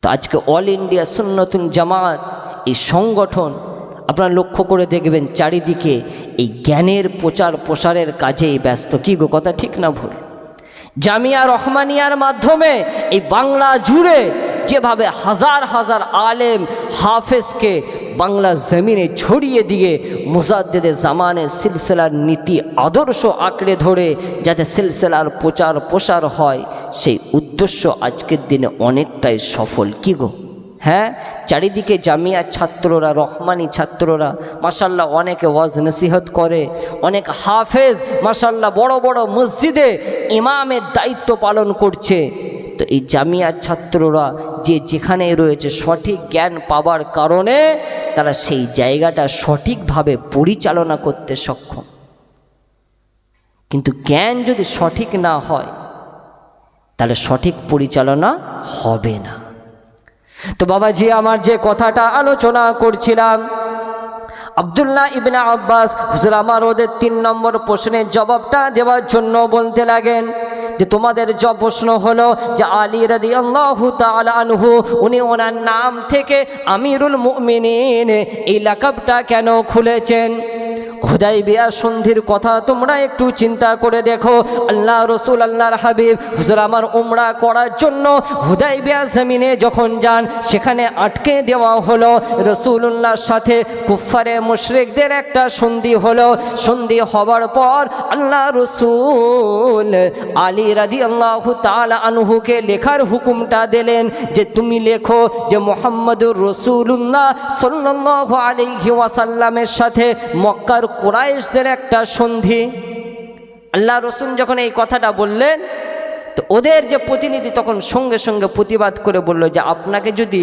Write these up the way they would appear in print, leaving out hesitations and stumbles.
তো আজকে all India সুন্নতুল জামাত এই সংগঠন আপনারা লক্ষ্য করে দেখবেন চারিদিকে এই জ্ঞানের প্রচার প্রসারের কাজেই ব্যস্ত। কি গো, কথা ঠিক না ভুল? জামিয়া রহমানিয়ার মাধ্যমে এই বাংলা জুড়ে যেভাবে হাজার হাজার আলেম হাফেজকে বাংলা জমিনে ছড়িয়ে দিয়ে মুজাদ্দেদে জামানের সিলসিলার নীতি আদর্শ আঁকড়ে ধরে যাতে সিলসিলার প্রচার প্রসার হয়, সেই উদ্দেশ্য আজকের দিনে অনেকটাই সফল। কি গো, হ্যাঁ, চারিদিকে জামিয়ার ছাত্ররা, রহমানি ছাত্ররা মাশাল্লাহ অনেকে ওয়াজ নসিহত করে, অনেক হাফেজ মাশাল্লাহ বড় বড় মসজিদে ইমামের দায়িত্ব পালন করছে। তো এই জামিয়ার ছাত্ররা যে যেখানে রয়েছে সঠিক জ্ঞান পাবার কারণে তারা সেই জায়গাটা সঠিকভাবে পরিচালনা করতে সক্ষম। কিন্তু জ্ঞান যদি সঠিক না হয় তাহলে সঠিক পরিচালনা হবে না। তো বাবাজি, আমার যে কথাটা আলোচনা করছিলাম, আব্দুল্লাহ ইবনে আব্বাস হুজুর আমার ওদের 3 নম্বর প্রশ্নের জবাবটা দেওয়ার জন্য বলতে লাগেন যে তোমাদের যে প্রশ্ন হলো যে আলী রাদিয়াল্লাহু তাআলা আনহু উনি ওনার নাম থেকে আমিরুল মুমিনিন এই লাকাবটা কেন খুলেছেন? হুদাইবিয়া সন্ধির কথা তোমরা একটু চিন্তা করে দেখো। আল্লাহ রসুল আল্লাহর হাবিব হুজুর আমার উমরা করার জন্য হুদাইবিয়া জমিনে যখন যান, সেখানে আটকে দেওয়া হলো। রসুলুল্লাহর সাথে কুফারে মুশরিকদের একটা সন্ধি হলো। সন্ধি হওয়ার পর আল্লাহ রসুল আলী রাদিয়াল্লাহু তাআলা আনহুকে লেখার হুকুমটা দিলেন যে তুমি লেখো যে মুহাম্মদুর রাসূলুল্লাহ সাল্লাল্লাহু আলাইহি ওয়াসাল্লামের সাথে মক্কার কুরাইশদের একটা সন্ধি। আল্লাহ রসুল যখন এই কথাটা বললেন, তো ওদের যে প্রতিনিধি তখন সঙ্গে সঙ্গে প্রতিবাদ করে বলল যে আপনাকে যদি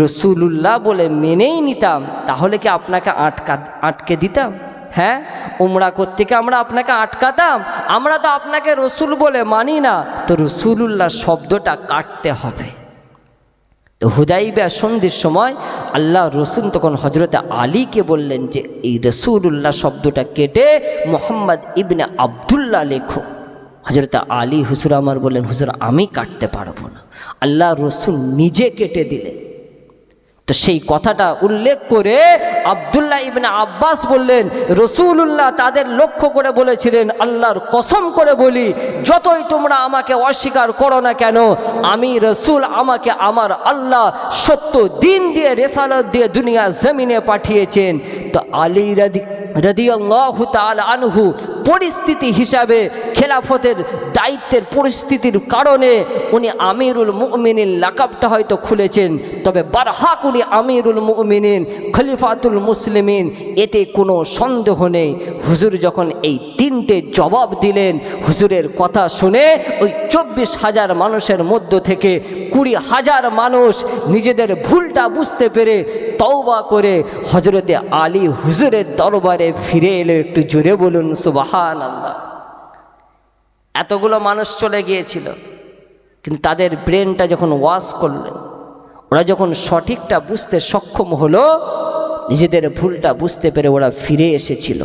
রসুলুল্লাহ বলে মেনেই নিতাম তাহলে কি আপনাকে আটকে দিতাম? হ্যাঁ, উমরা করতে কি আমরা আপনাকে আটকাতাম? আমরা তো আপনাকে রসুল বলে মানি না, তো রসুলুল্লাহ শব্দটা কাটতে হবে। তো হুদাইবিয়া সন্ধির সময় আল্লাহ রসুল তখন হজরত আলীকে বললেন যে এই রসুলুল্লাহ শব্দটা কেটে মোহাম্মদ ইবনে আবদুল্লাহ লেখো। হজরত আলী হুজুর আমার বললেন হুজুর আমি কাটতে পারবো না। আল্লাহ রসুল নিজে কেটে দিলেন। তো সেই কথাটা উল্লেখ করে আব্দুল্লাহ ইবনে আব্বাস বললেন রসুলুল্লাহ তাদের লক্ষ্য করে বলেছিলেন আল্লাহর কসম করে বলি, যতই তোমরা আমাকে অস্বীকার করো না কেন, আমি রসুল আমাকে আমার আল্লাহ সত্য দিন দিয়ে রেসালত দিয়ে দুনিয়া জমিনে পাঠিয়েছেন। তো আলী রাদিয়াল্লাহু তাআলা আনহু পরিস্থিতি হিসাবে খেলাফতের দায়িত্বের পরিস্থিতির কারণে উনি আমিরুল মুমিনিন লাকাবটা হয়তো খুলেছেন, তবে বারহাক উনি আমিরুল মুমিনিন খলিফাতুল মুসলিমিন, এতে কোনো সন্দেহ নেই। হুজুর যখন এই 3টে জবাব দিলেন, হুজুরের কথা শুনে ওই 24,000 মানুষের মধ্য থেকে 20,000 মানুষ নিজেদের ভুলটা বুঝতে পেরে তওবা করে হজরতে আলী হুজুরের দরবারে ফিরে এলো। একটু জোরে বলুন সুবহানাল্লাহ। এতগুলো মানুষ চলে গিয়েছিল, কিন্তু তাদের ব্রেনটা যখন ওয়াশ করলেন, ওরা যখন সঠিকটা বুঝতে সক্ষম হলো, নিজেদের ভুলটা বুঝতে পেরে ওরা ফিরে এসেছিল।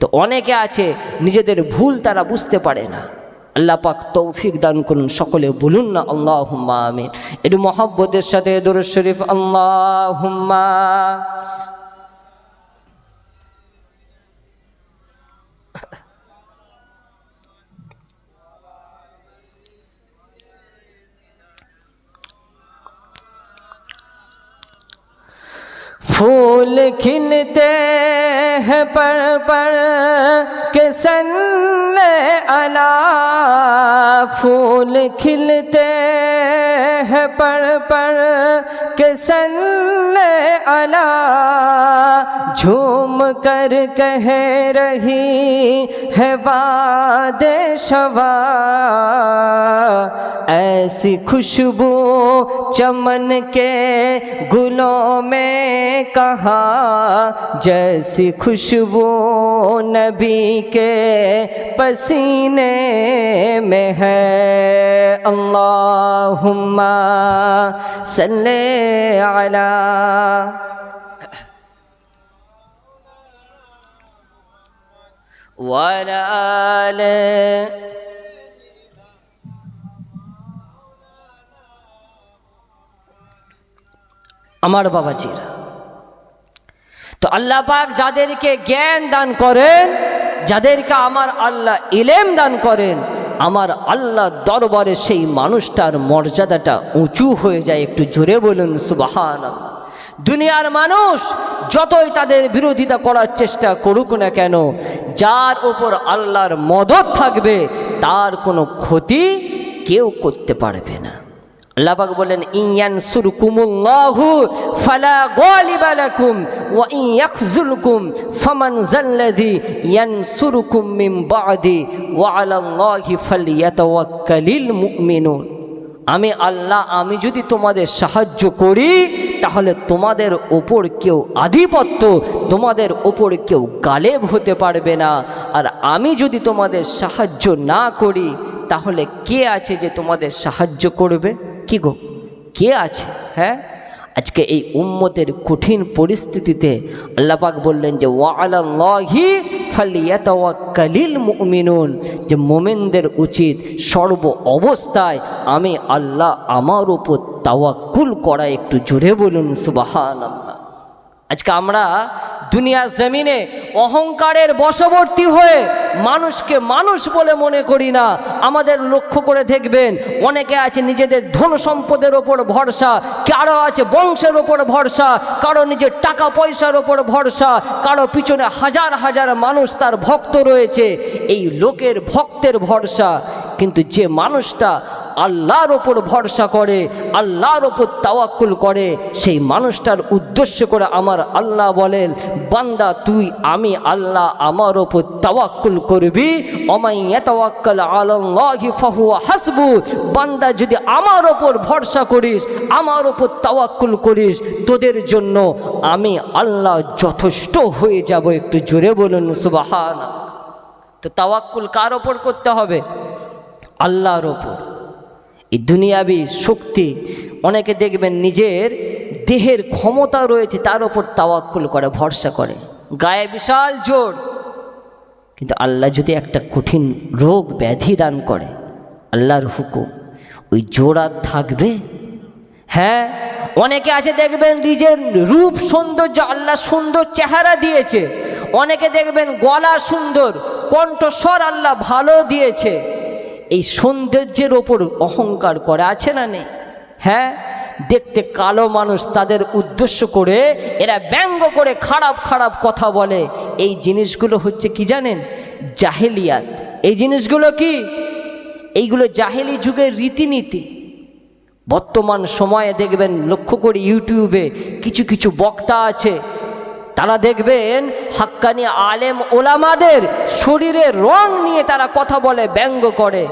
তো অনেকে আছে নিজেদের ভুল তারা বুঝতে পারে না। আল্লাহ পাক তৌফিক দান করুন। সকলে বলুন না আল্লাহুম্মা আমিন। একটু মহব্বতের সাথে দরুদ শরীফ আল্লাহুম্মা। फूल खिलते हैं पर के सल्ले अला, फूल खिलते हैं पर के सल्ले अला, झूम कर कह रही है वादे शवा, ऐसी खुशबू चमन के गुलों में कहा, जैसी खुशबू नबी के पसीने में है। अल्लाहुम्मा सल्ले अला। वला आले। আমার বাবাজিরা, তো আল্লাহ পাক যাদেরকে জ্ঞান দান করেন, যাদেরকে আমার আল্লাহ ইলম দান করেন, আমার আল্লাহ দরবারে সেই মানুষটার মর্যাদাটা উঁচু হয়ে যায়। একটু জোরে বলুন সুবহানাল্লাহ। দুনিয়ার মানুষ যতই তাদের বিরোধিতা করার চেষ্টা করুক না কেন, যার উপর আল্লাহর মদদ থাকবে তার কোনো ক্ষতি কেউ করতে পারবে না। আল্লাহ পাক বলেন, ইয়ানসুরকুমুল্লাহু ফালা গালিবা লাকুম ওয়া ইন ইয়াখযুলকুম ফামান যাল্লাযী ইয়ানসুরকুম মিন বা'দি ওয়া আলাল্লাহি ফালইয়াতাওয়াক্কালিল মুমিনুন। আমি আল্লাহ, আমি যদি তোমাদের সাহায্য করি তাহলে তোমাদের ওপর কেউ আধিপত্য, তোমাদের ওপর কেউ গালেব হতে পারবে না। আর আমি যদি তোমাদের সাহায্য না করি তাহলে কে আছে যে তোমাদের সাহায্য করবে? কি গো, কে আছে? হ্যাঁ, আজকে এই উম্মতের কঠিন পরিস্থিতিতে আল্লাহ পাক বললেন যে ওয়া আলাল্লাহি ফালইয়াতাওয়াক্কালিল মুমিনুন, যে মুমিনদের উচিত সর্ব অবস্থায় আমি আল্লাহ আমার উপর তাওয়াক্কুল করা। একটু জোরে বলুন সুবহানাল্লাহ। আজকে আমরা দুনিয়ার জমিনে অহংকারের বশবর্তী হয়ে মানুষকে মানুষ বলে মনে করি না। আমাদের লক্ষ্য করে দেখবেন, অনেকে আছে নিজেদের ধন সম্পদের ওপর ভরসা, কারো আছে বংশের ওপর ভরসা, কারো নিজের টাকা পয়সার ওপর ভরসা, কারো পিছনে হাজার হাজার মানুষ তার ভক্ত রয়েছে। এই লোকের ভক্তের ভরসা, কিন্তু যে মানুষটা আল্লাহর ওপর ভরসা করে, আল্লাহর ওপর তাওয়াক্কুল করে, সেই মানুষটার উদ্দেশ্য করে আমার আল্লাহ বলেন, বান্দা তুই আমি আল্লাহ আমার ওপর তাওয়াক্কুল করবি, ওমাই ইয়াতাওয়াক্কাল আলাল্লাহি ফাহুয়া হাসবু। বান্দা যদি আমার ওপর ভরসা করিস, আমার ওপর তাওয়াক্কুল করিস, তোদের জন্য আমি আল্লাহ যথেষ্ট হয়ে যাব। একটু জোরে বলুন সুবহানাল্লাহ। তো তাওয়াক্কুল কার ওপর করতে হবে? আল্লাহর ওপর। এই দুনিয়াবি শক্তি, অনেকে দেখবেন নিজের দেহের ক্ষমতা রয়েছে তার ওপর তাওয়াক্কুল করে, ভরসা করে, গায়ে বিশাল জোর, কিন্তু আল্লাহ যদি একটা কঠিন রোগ ব্যাধি দান করে, আল্লাহর হুকুম, ওই জোর আর থাকবে? হ্যাঁ, অনেকে আছে দেখবেন নিজের রূপ সৌন্দর্য, আল্লাহ সুন্দর চেহারা দিয়েছে, অনেকে দেখবেন গলা সুন্দর, কণ্ঠস্বর আল্লাহ ভালো দিয়েছে, এই সৌন্দর্যের ওপর অহংকার করে, আছে না নেই? হ্যাঁ, দেখতে কালো মানুষ, তাদের উদ্দেশ্য করে এরা ব্যঙ্গ করে খারাপ খারাপ কথা বলে। এই জিনিসগুলো হচ্ছে কি জানেন? জাহেলিয়াত। এই জিনিসগুলো কি? এইগুলো জাহেলি যুগের রীতিনীতি। বর্তমান সময়ে দেখবেন, লক্ষ্য করে ইউটিউবে কিছু কিছু বক্তা আছে, তারা দেখবেন হাক্কানি আলেম ওলামাদের শরীরের রং নিয়ে তারা কথা বলে, ব্যঙ্গ করে।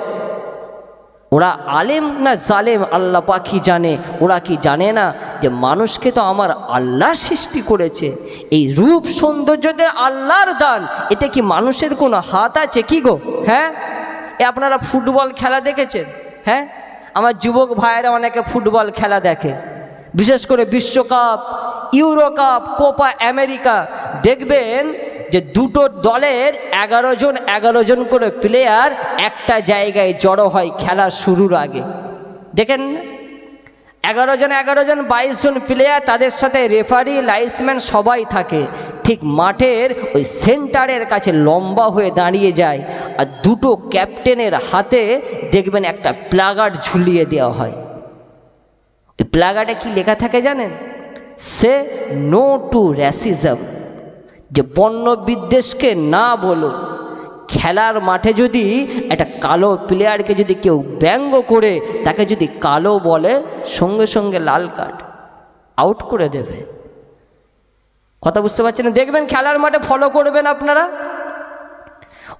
ওরা আলেম না জালেম আল্লাহ পাকই জানে। ওরা কি জানে না যে মানুষকে তো আমার আল্লাহ সৃষ্টি করেছে, এই রূপ সৌন্দর্যতে আল্লাহর দান, এতে কি মানুষের কোনো হাত আছে? কি গো, হ্যাঁ? আপনারা ফুটবল খেলা দেখেছেন? হ্যাঁ, আমার যুবক ভাইয়েরা অনেকে ফুটবল খেলা দেখে, বিশেষ করে বিশ্বকাপ, ইউরো কাপ, কোপা আমেরিকা। দেখবেন যে দুটো দলের 11 জন করে প্লেয়ার একটা জায়গায় জড়ো হয় খেলা শুরুর আগে। দেখেন, 11 জন 22 জন প্লেয়ার, তাদের সাথে রেফারি, লাইন্সম্যান সবাই থাকে। ঠিক মাঠের ওই সেন্টারের কাছে লম্বা হয়ে দাঁড়িয়ে যায়, আর দুটো ক্যাপ্টেনের হাতে দেখবেন একটা প্লাগার্ড ঝুলিয়ে দেওয়া হয়। এই প্লাগার্ডে কি লেখা থাকে জানেন? সে নো টু র্যাসিজম, যে বর্ণ বিদ্বেষকে না বলুন। খেলার মাঠে যদি একটা কালো প্লেয়ারকে যদি কেউ ব্যঙ্গ করে, তাকে যদি কালো বলে, সঙ্গে সঙ্গে লাল কার্ড, আউট করে দেবে। কথা বুঝতে পারছেন? দেখবেন খেলার মাঠে ফলো করবেন আপনারা,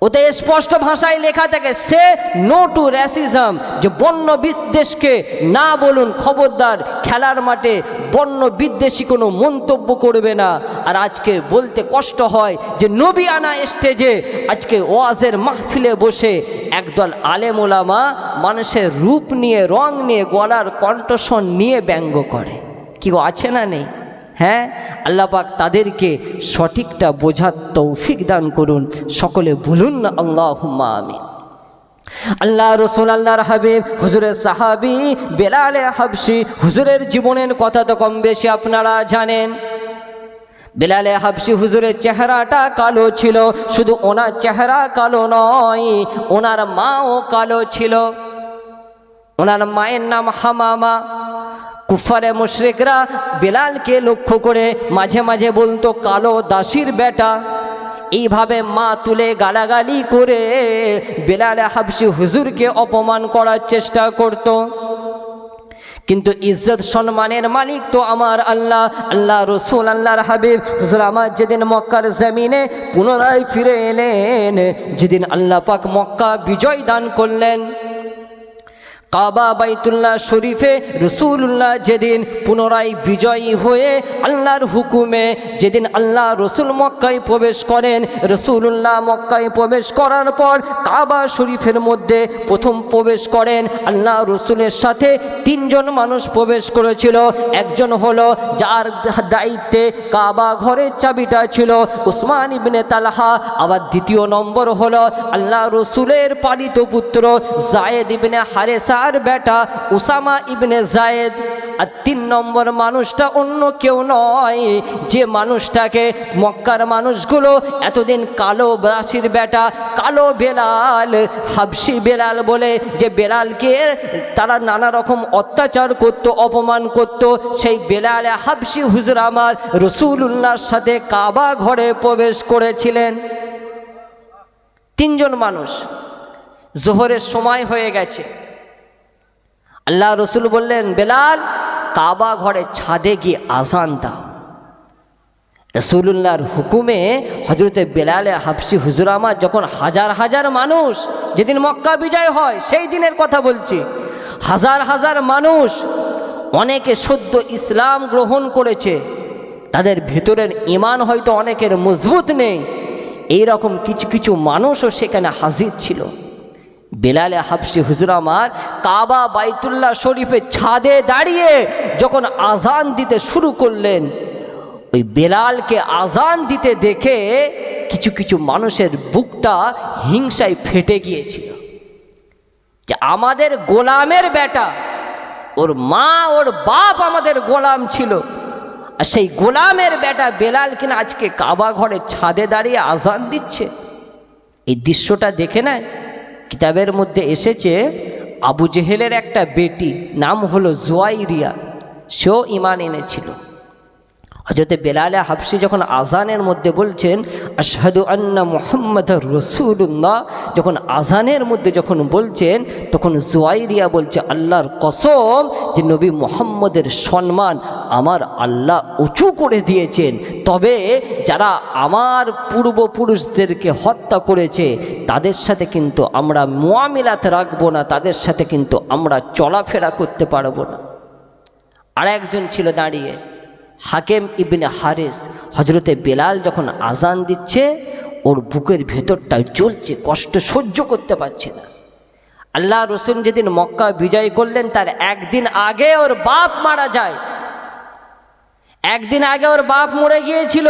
ওতে স্পষ্ট ভাষায় লেখা থাকে সে নো টু র্যাসিজম, যে বর্ণ বিদ্বেষকে না বলুন, খবরদার খেলার মাঠে বর্ণ বিদ্বেষী কোনো মন্তব্য করবে না। আর আজকে বলতে কষ্ট হয় যে নবী আনা স্টেজে আজকে ওয়াজের মাহফিলে বসে একদল আলেম ওলামা মানুষের রূপ নিয়ে, রং নিয়ে, গলার কণ্ঠস্বর নিয়ে ব্যঙ্গ করে। কি আছে না নেই? হ্যাঁ, আল্লাহ পাক তাদেরকে সঠিকটা বোঝার তৌফিক দান করুন। সকলে বলুন না আল্লাহুম্মা আমিন। আল্লাহ রসুল আল্লাহর হাবিব হুজুরের সাহাবী বেলালে হাবশি হুজুরের জীবনের কথা তো কম বেশি আপনারা জানেন। বেলালে হাবশি হুজুরের চেহারাটা কালো ছিল, শুধু ওনার চেহারা কালো নয়, ওনার মাও কালো ছিল। ওনার মায়ের নাম হামামা। কুফারে মুশরিকরা বেলালকে লক্ষ্য করে মাঝে মাঝে বলতো কালো দাসীর বেটা। এইভাবে মা তুলে গালাগালি করে বেলালে হাবশি হুজুরকে অপমান করার চেষ্টা করত। কিন্তু ইজ্জত সম্মানের মালিক তো আমার আল্লাহ, আল্লাহ রসুল আল্লাহর হাবিব হুজুর আমার যেদিন মক্কার জমিনে পুনরায় ফিরে এলেন, যেদিন আল্লাহ পাক মক্কা বিজয় দান করলেন, কাবা বাইতুল্লাহ শরীফে রসুল্লাহ যেদিন পুনরায় বিজয়ী হয়ে আল্লাহর হুকুমে যেদিন আল্লাহ রসুল মক্কায় প্রবেশ করেন, রসুল্লাহ মক্কায় প্রবেশ করার পর কাবা শরীফের মধ্যে প্রথম প্রবেশ করেন আল্লাহ রসুলের সাথে তিনজন মানুষ প্রবেশ করেছিল। একজন হলো যার দায়িত্বে কাবা ঘরের চাবিটা ছিল উসমান ইবনে তালহা, আবার দ্বিতীয় নম্বর হলো আল্লাহ রসুলের পালিত পুত্র জায়েদ ইবনে হারেসা আর বেটা উসামা ইবনে জায়েদ। আর তিন নম্বর মানুষটা অন্য কেউ নয়, যে মানুষটাকে মক্কার মানুষগুলো এতদিন কালো দাসীর বেটা, কালো বেলাল, হাবশি বেলাল বলে যে বেলালকে তারা নানা রকম অত্যাচার করত, অপমান করত, সেই বেলালে হাবশি হুজুর আমার রসুলুল্লাহর সাথে কাবা ঘরে প্রবেশ করেছিলেন। তিনজন মানুষ। জোহরের সময় হয়ে গেছে, আল্লাহ রসুল বললেন বেলাল কাবা ঘরে ছাদে গিয়ে আজান দাও। রসুলুল্লাহর হুকুমে হজরতে বেলালে হাবশি হুজুর আমার যখন হাজার হাজার মানুষ, যেদিন মক্কা বিজয় হয় সেই দিনের কথা বলছি, হাজার হাজার মানুষ, অনেকে সদ্য ইসলাম গ্রহণ করেছে, তাদের ভেতরের ঈমান হয়তো অনেকের মজবুত নেই, এই রকম কিছু কিছু মানুষও সেখানে হাজির ছিল। বেলালে হাবশি হুজুর আমার কাবা বাইতুল্লাহ শরীফের ছাদে দাঁড়িয়ে যখন আজান দিতে শুরু করলেন, ওই বেলালকে আজান দিতে দেখে কিছু কিছু মানুষের বুকটা হিংসায় ফেটে গিয়েছিল যে আমাদের গোলামের বেটা, ওর মা ওর বাপ আমাদের গোলাম ছিল, আর সেই গোলামের বেটা বেলাল কিনা আজকে কাবা ঘরের ছাদে দাঁড়িয়ে আজান দিচ্ছে। এই দৃশ্যটা দেখে নেয় কিতাবের মধ্যে এসেছে আবু জেহেলের একটা বেটি নাম হলো জুয়াইরিয়া, সেও ঈমান এনেছিল। হযরত বেলালে হাবশি যখন আজানের মধ্যে বলছেন আশহাদু আন্না মুহাম্মাদুর রাসূলুল্লাহ, যখন আজানের মধ্যে যখন বলছেন তখন জুয়াইরিয়া বলছে আল্লাহর কসম যে নবী মুহাম্মদের সম্মান আমার আল্লাহ উঁচু করে দিয়েছেন, তবে যারা আমার পূর্বপুরুষদেরকে হত্যা করেছে তাদের সাথে কিন্তু আমরা মুআমিলাত রাখবো না, তাদের সাথে কিন্তু আমরা চলাফেরা করতে পারবো না। আর একজন ছিল দাঁড়িয়ে হাকেম ইবনে হারিস। হজরতে বেলাল যখন আজান দিচ্ছে ওর বুকের ভেতরটা জ্বলছে, কষ্ট সহ্য করতে পারছে না। আল্লাহ রসুল যেদিন মক্কা বিজয় করলেন তার একদিন আগে ওর বাপ মারা যায়, একদিন আগে ওর বাপ মরে গিয়েছিল।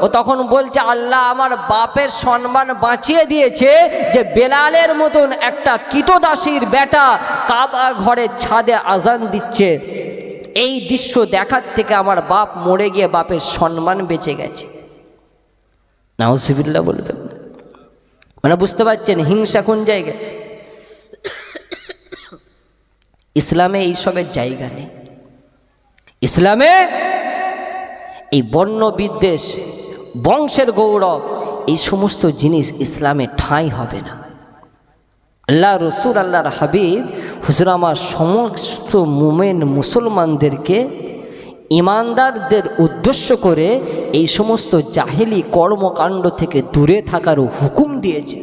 ও তখন বলছে আল্লাহ আমার বাপের সম্মান বাঁচিয়ে দিয়েছে যে বেলালের মতন একটা কৃতদাসীর বেটা কাবা ঘরের ছাদে আজান দিচ্ছে। এই দৃশ্য দেখার থেকে আমার বাপ মরে গিয়ে বাপের সম্মান বেঁচে গেছে। নাউজুবিল্লাহ বলবেন, মানে বুঝতে পারছেন হিংসা কোন জায়গায়? ইসলামে এইসবের জায়গা নেই। ইসলামে এই বর্ণ বিদ্বেষ, বংশের গৌরব, এই সমস্ত জিনিস ইসলামে ঠাঁই হবে না। আল্লাহ রসুল আল্লাহর হাবিব হুজুর আমার সমস্ত মুমিন মুসলমানদেরকে ইমানদারদের উদ্দেশ্য করে এই সমস্ত জাহেলি কর্মকাণ্ড থেকে দূরে থাকার হুকুম দিয়েছে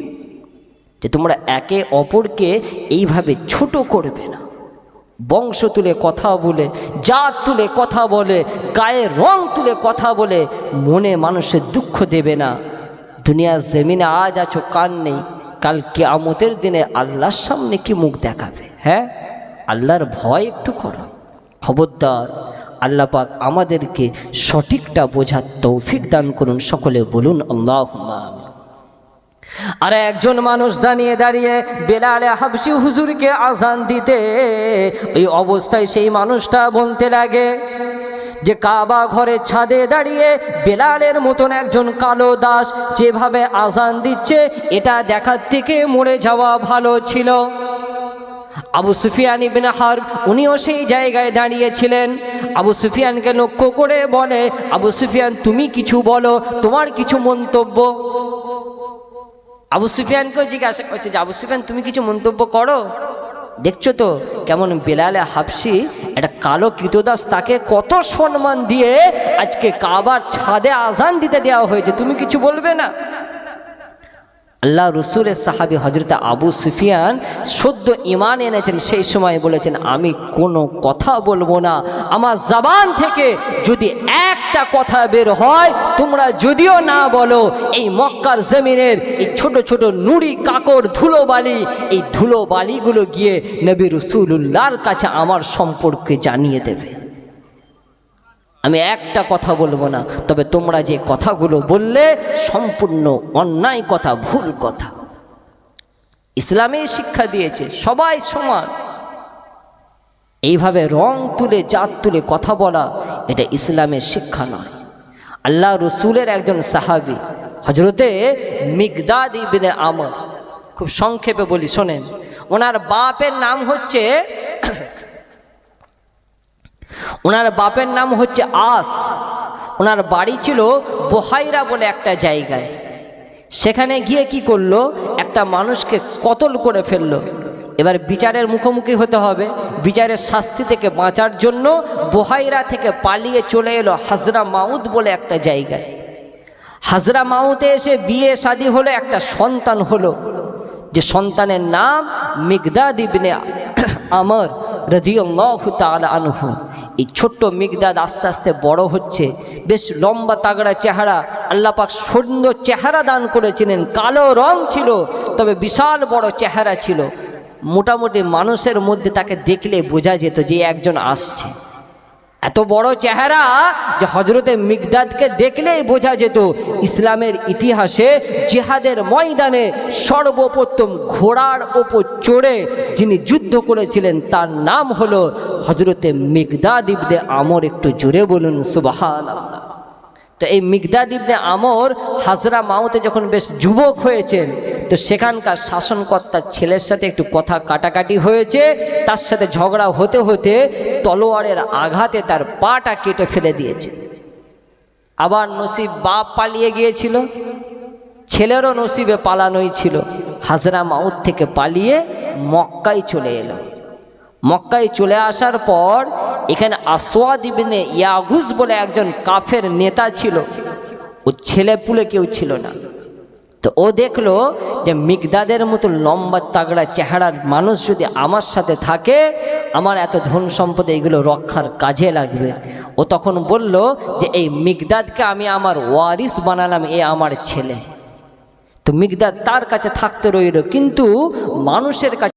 যে তোমরা একে অপরকে এইভাবে ছোট করবে না। বংশ তুলে কথা বলে, জাত তুলে কথা বলে, গায়ের রং তুলে কথা বলে মনে মানুষের দুঃখ দেবে না। দুনিয়ার জমিনে আজ আছো কাল নেই, কাল কিয়ামতের দিনে আল্লাহর সামনে কি মুখ দেখাবে? হ্যাঁ, আল্লাহর ভয় একটু করো। খবরদার, আল্লাহ পাক আমাদেরকে সঠিকটা বোঝার তৌফিক দান করুন। সকলে বলুন আল্লাহুম্মা আমিন। আর একজন মানুষ দাঁড়িয়ে দাঁড়িয়ে বেলাল হাবশি হুজুরকে আজান দিতে, ওই অবস্থায় সেই মানুষটা বলতে লাগে যে কাবা ঘরের ছাদে দাঁড়িয়ে বেলালের মতন একজন কালো দাস যেভাবে আজান দিচ্ছে, এটা দেখার থেকে মরে যাওয়া ভালো ছিল। আবু সুফিয়ান ইবনে হারব উনিও সেই জায়গায় দাঁড়িয়েছিলেন। আবু সুফিয়ানকে লক্ষ্য করে বলে, আবু সুফিয়ান তুমি কিছু বলো, তোমার কিছু মন্তব্য। আবু সুফিয়ানকেও জিজ্ঞাসা করছে যে আবু সুফিয়ান তুমি কিছু মন্তব্য করো, দেখছো তো কেমন বেলালে হাবশি একটা কালো কৃতদাস, তাকে কত সম্মান দিয়ে আজকে কাবার ছাদে আজান দিতে দেওয়া হয়েছে, তুমি কিছু বলবে না? আল্লাহ রসুলের সাহাবী হযরত আবু সুফিয়ান সদ্য ঈমান এনেছেন, সেই সময় বলেছেন আমি কোনো কথা বলবো না, আমার জবান থেকে যদি একটা কথা বের হয়, তোমরা যদিও না বলো, এই মক্কার জমিনের এই ছোট ছোট নুড়ি কাকড় ধুলোবালি, এই ধুলোবালিগুলো গিয়ে নবী রাসূলুল্লাহর কাছে আমার সম্পর্কে জানিয়ে দেবে। আমি একটা কথা বলবো না, তবে তোমরা যে কথাগুলো বললে সম্পূর্ণ অন্যায় কথা, ভুল কথা। ইসলামে শিক্ষা দিয়েছে সবাই সমান, এইভাবে রং তুলে জাত তুলে কথা বলা এটা ইসলামের শিক্ষা নয়। আল্লাহ রসুলের একজন সাহাবী হযরতে মিকদাদ ইবনে আমর, খুব সংক্ষেপে বলি শোনেন, ওনার বাপের নাম হচ্ছে আস। ওনার বাড়ি ছিল বুহাইরা বলে একটা জায়গায়। সেখানে গিয়ে কি করলো, একটা মানুষকে কতল করে ফেললো। এবার বিচারের মুখোমুখি হতে হবে, বিচারের শাস্তি থেকে বাঁচার জন্য বুহাইরা থেকে পালিয়ে চলে এলো হাজরা মাউদ বলে একটা জায়গায়। হাজরা মাউতে এসে বিয়ে শাদী হলো, একটা সন্তান হলো, যে সন্তানের নাম মিকদাদ ইবনে আমর রাদিয়াল্লাহু তাআলা আনহু। এই ছোট্ট মিকদাদ আস্তে আস্তে বড় হচ্ছে, বেশ লম্বা তাগড়া চেহারা, আল্লাহ পাক সুন্দর চেহারা দান করেছিলেন, কালো রং ছিল তবে বিশাল বড় চেহারা ছিল। মোটামুটি মানুষের মধ্যে তাকে দেখলে বোঝা যেত যে একজন আসছে। এত বড় চেহারা যে হযরতে মিকদাদকে দেখলেই বোঝা যেত ইসলামের ইতিহাসে জিহাদের ময়দানে সর্বপ্রথম ঘোড়ার ওপর চড়ে যিনি যুদ্ধ করেছিলেন তার নাম হলো হযরতে মিকদাদ ইবনে আমর। একটু জোরে বলুন সুবহানাল্লাহ। তো এই মিকদাদ ইবনে আমর হাজরা মাউতে যখন বেশ যুবক হয়েছেন, তো সেখানকার শাসনকর্তার ছেলের সাথে একটু কথা কাটাকাটি হয়েছে, তার সাথে ঝগড়া হতে হতে তলোয়ারের আঘাতে তার পাটা কেটে ফেলে দিয়েছে। আবার নসিব বাপ পালিয়ে গিয়েছিল, ছেলেরও নসিবে পালানোই ছিল। হাজরা মাউত থেকে পালিয়ে মক্কায় চলে এলো। মক্কায় চলে আসার পর এখানে আসওয়াদ ইবনে ইয়াগুজ বলে একজন কাফের নেতা ছিল, ও ছেলে পুলে কেউ ছিল না। তো ও দেখলো যে মিকদাদের মতো লম্বা তাগড়া চেহারার মানুষ যদি আমার সাথে থাকে, আমার এত ধন সম্পদ এইগুলো রক্ষার কাজে লাগবে। ও তখন বলল যে এই মিকদাদকে আমি আমার ওয়ারিস বানালাম, এ আমার ছেলে। তো মিকদাদ তার কাছে থাকতে রইল, কিন্তু মানুষের কাছে